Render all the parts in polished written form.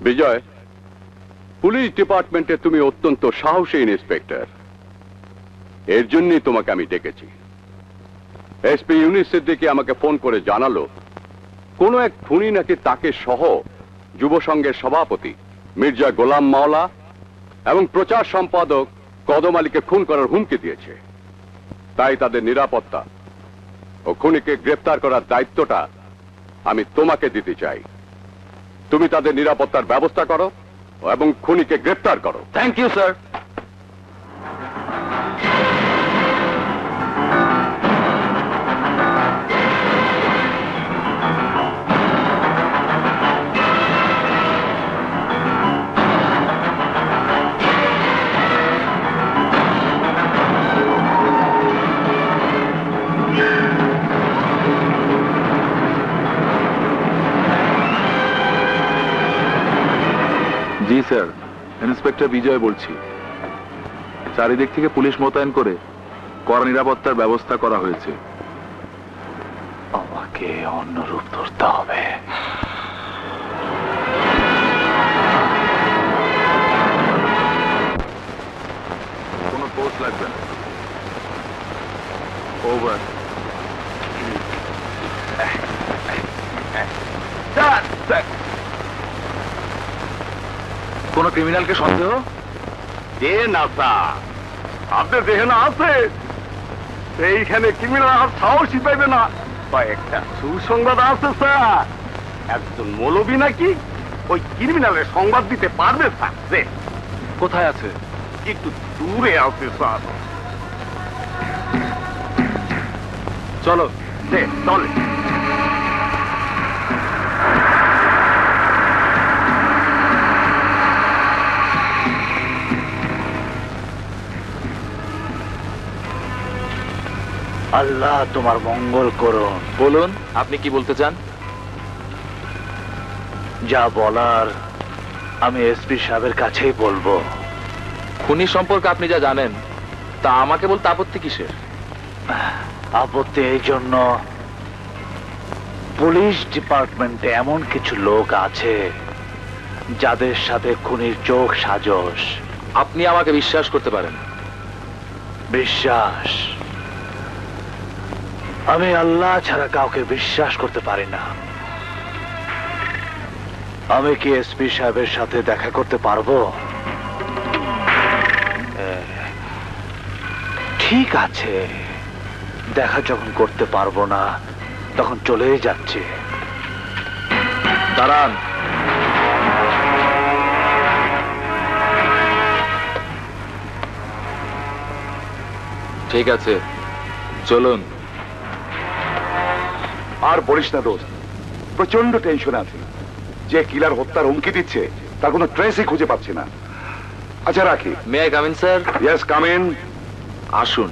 বিজয়, police ডিপার্টমেন্টে তুমি অত্যন্ত সাহসী ইন্সপেক্টর। এর জন্যই তোমাকে আমি ডেকেছি। এসপি ইউনুস সিদ্দিকী আমাকে ফোন করে জানালো কোন এক খুনি নাকি তাকে সহ যুব সংঘের সভাপতি মির্জা গোলাম মাওলা এবং প্রচার সম্পাদক কদম আলীকে খুন করার হুমকি দিয়েছে। তাই তাদের নিরাপত্তা ও খুনিকে গ্রেফতার করার দায়িত্বটা আমি তোমাকে দিতে চাই। তুমি তাদের নিরাপত্তার ব্যবস্থা করো এবং খুনিকে গ্রেফতার করো। Thank you sir. জি স্যার, ইন্সপেক্টর বিজয় বলছি। চারিদিক থেকে পুলিশ মোতায়েন করে কড়া নিরাপত্তার ব্যবস্থা করা হয়েছে। আমাকে অন্য রূপ ধরতে হবে। কোনো পোস্ট লাগবে না। ওভার। কোন ক্রিমিনালকে সন্দেহ? যে না স্যার, আপনি দেখেন আছে এইখানে ক্রিমিনাল আর সাহসী পাইবে না। একটা সুসংবাদ আছে স্যার, একজন মৌলবী নাকি ওই ক্রিমিনালের সংবাদ দিতে পারবে স্যার। যে কোথায় আছে? একটু দূরে আছে স্যার। চলো। যে চলে। আল্লাহ তোমার মঙ্গল করুন। বলুন, আপনি কি বলতে চান? যা বলার আমি এসপি সাহেবের কাছেই বলবো। খুনি সম্পর্কে আপনি যা জানেন তা আমাকে বলতে আপত্তি কিসের? আপত্তি এই জন্য, পুলিশ ডিপার্টমেন্টে এমন কিছু লোক আছে যাদের সাথে খুনির চোখ সাজস। আপনি আমাকে বিশ্বাস করতে পারেন। বিশ্বাস? আমি আল্লাহ ছাড়া কাউকে বিশ্বাস করতে পারি না। আমি কি এসপি সাহেবের সাথে দেখা করতে পারবো? ঠিক আছে, দেখা যখন করতে পারবো না তখন চলেই যাচ্ছে। দাঁড়ান। ঠিক আছে, চলুন। আর বলিস না দোস্ত, প্রচন্ড টেনশন আছে। যে কিলার হত্যার হুমকি দিচ্ছে তার কোনো ট্রেসই খুঁজে পাচ্ছি না। আচ্ছা রাখি। May I come in sir? Yes, come in. আসুন।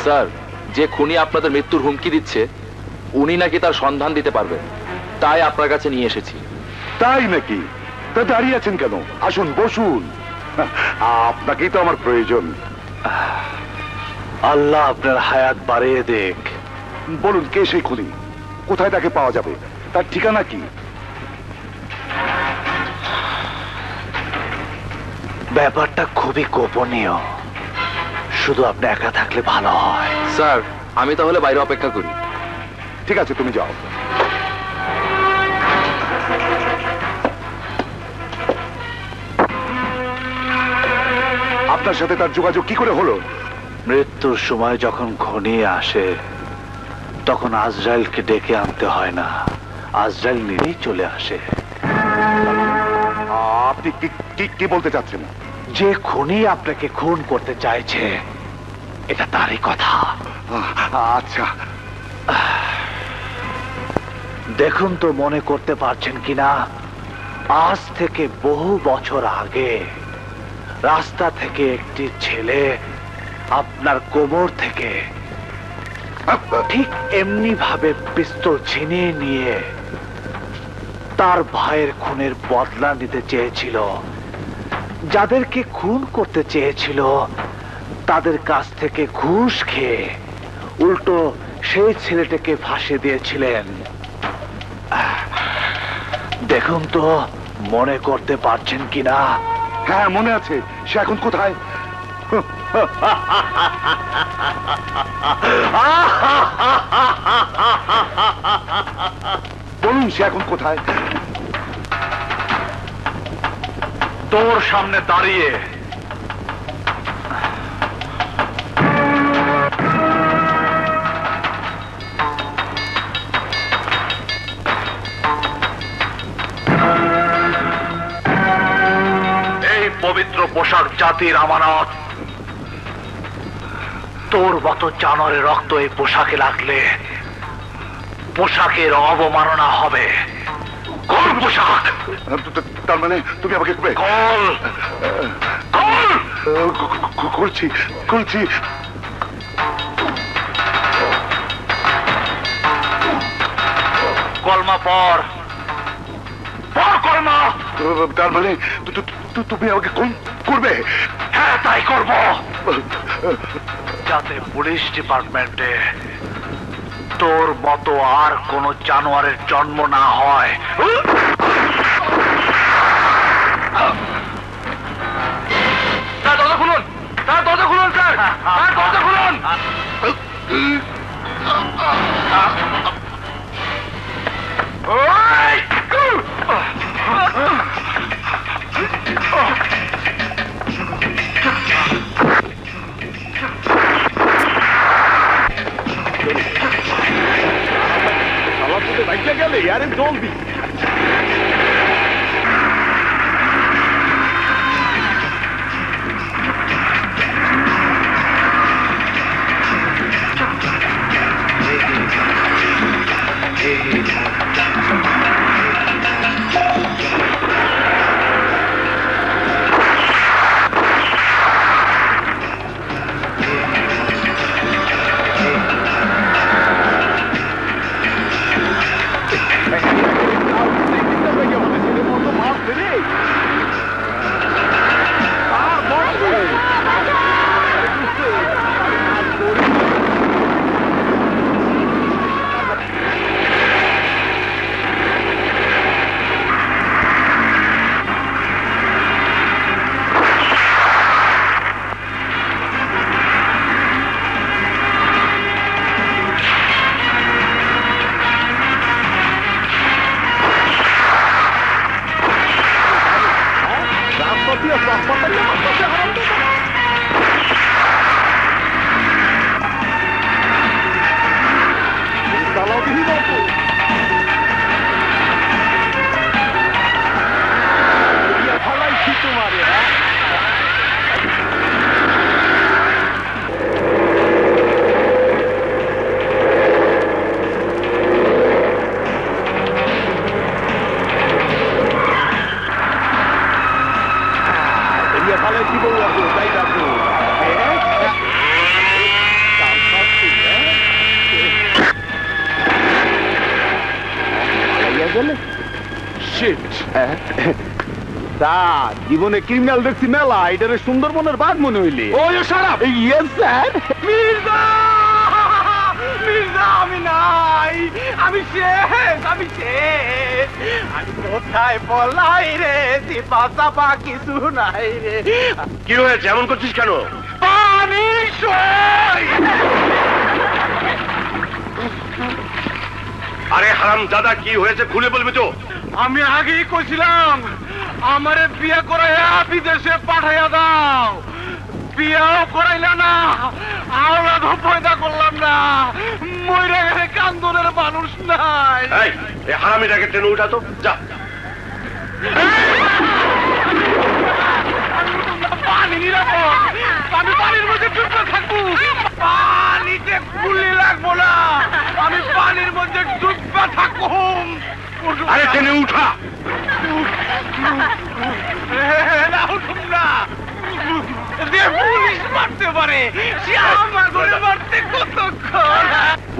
স্যার, যে খুনি আপনাদের মৃত্যুর হুমকি দিচ্ছে উনি নাকি তার সন্ধান দিতে পারবেন, তাই আপনার কাছে নিয়ে এসেছি। তাই নাকি? তা দাঁড়িয়ে আছেন কেন? আসুন, বসুন। আপনাকেই তো আমার প্রয়োজন। আল্লাহ আপনার হায়াত বাড়িয়ে দেখ। বলুন, কে সেই খুনি? কোথায় তাকে পাওয়া যাবে? তার ঠিকানা কি? ব্যাপারটা খুবই গোপনীয়, শুধু আপনি একা থাকলে ভালো হয়। স্যার, আমি তাহলে বাইরে অপেক্ষা করি। ঠিক আছে, তুমি যাও। আপনার সাথে তার যোগাযোগ কি করে হলো? মৃত্যুর সময় যখন ঘনিয়ে আসে তখন আজরাইলকে ডেকে আনতে হয় না, আজরাইল নিজেই চলে আসে। আপনি কি বলতে চাচ্ছেন? যে খুনি আপনাকে খুন করতে চাইছে এটা তারই কথা। আচ্ছা, দেখুন তো মনে করতে পারছেন কিনা, আজ থেকে বহু বছর আগে রাস্তা থেকে একটি ছেলে আপনার কোমর থেকে ঠিক এমনি ভাবে পিস্তল ছিনিয়ে নিয়ে তার ভাইয়ের খুনের বদলা নিতে চেয়েছিল। যাদেরকে খুন করতে চেয়েছিল তাদের কাছ থেকে ঘুষ খেয়ে উল্টো সেই ছেলেটাকে ফাঁসি দিয়েছিলেন। দেখুন তো মনে করতে পারছেন কিনা? হ্যাঁ মনে আছে। সে এখন কোথায়? বলুন সে এখন কোথায়? তোর সামনে দাঁড়িয়ে। এই পবিত্র পোশাক জাতির আমানত। তোর মতো জানোয়ারের রক্ত এই পোশাকে লাগলে পোশাকের অবমাননা হবে। কোন পোশাক? তার মানে তুমি আমাকে কল খুলছি খুলছি। কলমা পর কলমা। তার মানে তুমি আমাকে কোন করবে? হ্যাঁ তাই করব, যাতে পুলিশ ডিপার্টমেন্টে তোর মতো আর কোন জানোয়ারের জন্ম না হয়। দরজা খুলুন, দরজা খুলুন স্যার, দরজা খুলুন। গেলে আরে জলদি। জীবনে ক্রিমিনাল দেখছি মেলা, এটারে সুন্দরবনের বাঘ মনে হইলে। Yes sir. মির্জা, মির্জা আমি নাই, আমি শেষ, আমি শেষ। আমি কোথায় পলাই রে, চিপা চাপা কিছু নাই রে। কি হয়েছে, এমন করছিস কেন? পানি সই। আরে হারাম দাদা, কি হয়েছে খুলে বলবি তো? আমি আগেই কইছিলাম আমারে বিয়ে করাইয়া বিদেশে পাঠাইয়া দাও। বিয়াও করাইলা না, আওলাদও পয়দা করলাম না, মইরা গেলে কান্দনের মানুষ নাই। এই হারামিটাকে টেনে উঠাতো, যা। পানি নিরাপদ, আমি পানির মধ্যে ডুবে থাকবো। পানিতে গুলি লাগবো না, আমি পানির মধ্যে ডুবে থাকুম। আরে টেনে উঠা। না উঠুম না, যে পুলিশ মারতে পারে সে আমার মারতে কতক্ষণ।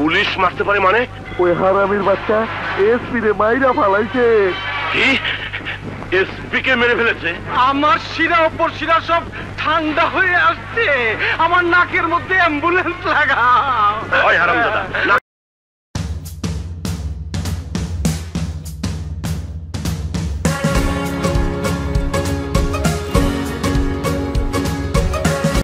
পুলিশ মারতে পারে মানে? ওই হারামির বাচ্চা এসপি রে মাইরা ফালাইছে। কি এসপি কে মেরে ফেলেছে? আমার শিরা ওপর শিরা সব ঠান্ডা হয়ে আসছে। আমার নাকের মধ্যে অ্যাম্বুলেন্স লাগা। ওই হারামজাদা, না